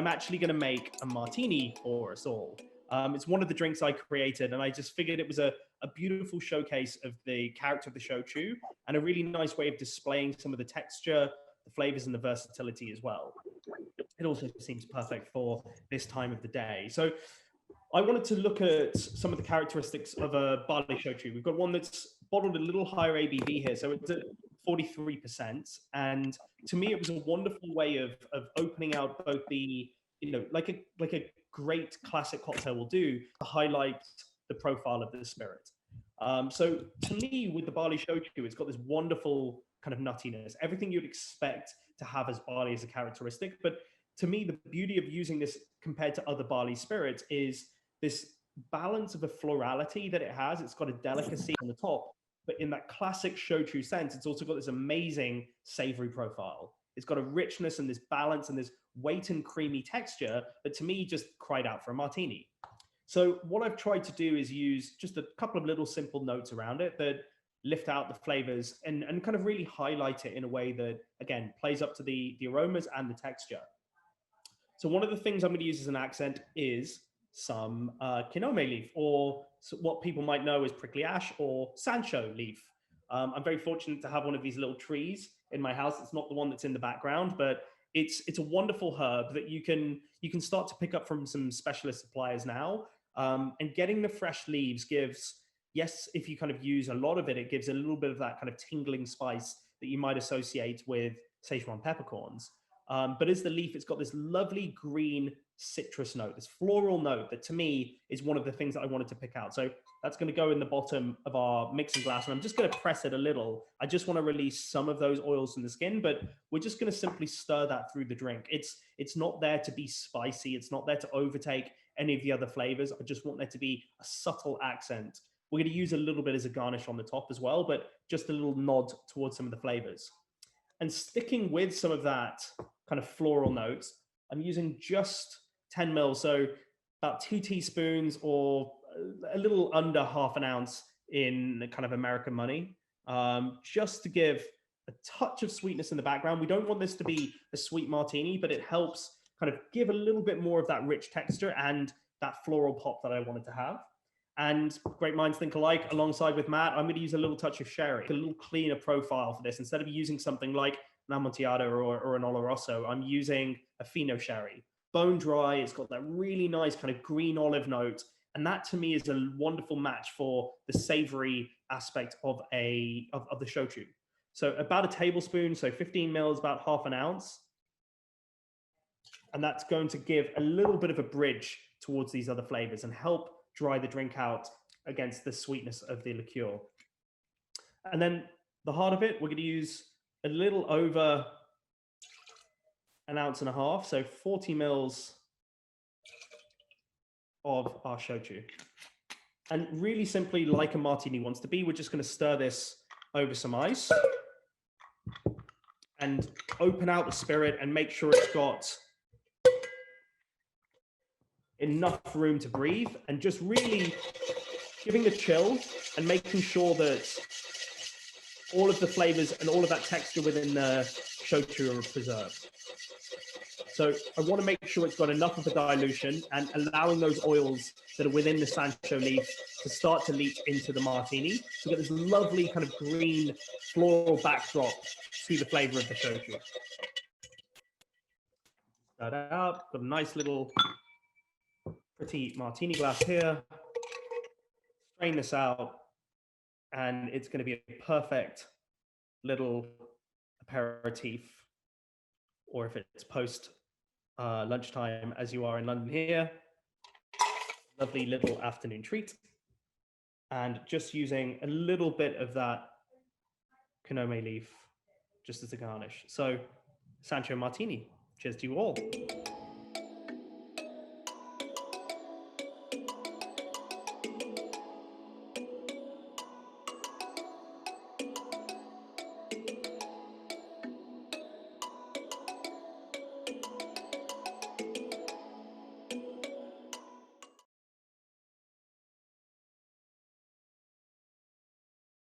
I'm actually going to make a martini for us all. It's one of the drinks I created, and I just figured it was a beautiful showcase of the character of the Shochu and a really nice way of displaying some of the texture, the flavors, and the versatility as well. It also seems perfect for this time of the day. So I wanted to look at some of the characteristics of a barley Shochu. We've got one that's bottled a little higher ABV here, so it's at 43%. And to me, it was a wonderful way of opening out both the, like a great classic cocktail will do, to highlight the profile of the spirit. So to me, with the barley Shochu, it's got this wonderful kind of nuttiness, everything you'd expect to have as barley as a characteristic. But to me, the beauty of using this compared to other barley spirits is this balance of a florality that it has. It's got a delicacy on the top, but in that classic Shochu sense, it's also got this amazing savory profile. It's got a richness and this balance and this weight and creamy texture that to me just cried out for a martini. So what I've tried to do is use just a couple of little simple notes around it that lift out the flavors and kind of really highlight it in a way that, again, plays up to the aromas and the texture. So one of the things I'm going to use as an accent is some kinome leaf, or what people might know as prickly ash or Sansho leaf. I'm very fortunate to have one of these little trees in my house. It's not the one that's in the background, but it's a wonderful herb that you can start to pick up from some specialist suppliers now. And getting the fresh leaves gives, yes, if you kind of use a lot of it, it gives a little bit of that kind of tingling spice that you might associate with Szechuan peppercorns. But as the leaf, it's got this lovely green citrus note, this floral note that to me is one of the things that I wanted to pick out. So that's going to go in the bottom of our mixing glass, and I'm just going to press it a little. I just want to release some of those oils from the skin, but we're just going to simply stir that through the drink. It's not there to be spicy. It's not there to overtake any of the other flavors. I just want there to be a subtle accent. We're going to use a little bit as a garnish on the top as well, but just a little nod towards some of the flavors. And sticking with some of that kind of floral notes, I'm using just 10 mils, so about 2 teaspoons or a little under half an ounce in kind of American money, just to give a touch of sweetness in the background. We don't want this to be a sweet martini, but it helps kind of give a little bit more of that rich texture and that floral pop that I wanted to have. And great minds think alike. Alongside with Matt, I'm going to use a little touch of sherry, a little cleaner profile for this. Instead of using something like an Amontillado or an Oloroso, I'm using a Fino sherry. Bone dry, it's got that really nice kind of green olive note. And that to me is a wonderful match for the savory aspect of the Shochu. So about a tablespoon, so 15 mils, about half an ounce. And that's going to give a little bit of a bridge towards these other flavors and help dry the drink out against the sweetness of the liqueur. And then the heart of it, we're going to use a little over an ounce and a half, so 40 mils of our Shochu. And really simply, like a martini wants to be, we're just going to stir this over some ice and open out the spirit and make sure it's got enough room to breathe, and just really giving a chill and making sure that all of the flavors and all of that texture within the Shochu are preserved. So I want to make sure it's got enough of a dilution and allowing those oils that are within the Sansho leaf to start to leach into the martini. So we get this lovely kind of green floral backdrop to the flavor of the Shochu. Stir that out, got a nice little pretty martini glass here. Strain this out, and it's going to be a perfect little aperitif, or if it's post lunchtime as you are in London here, lovely little afternoon treat. And just using a little bit of that kinome leaf just as a garnish. So Sansho martini. Cheers to you all.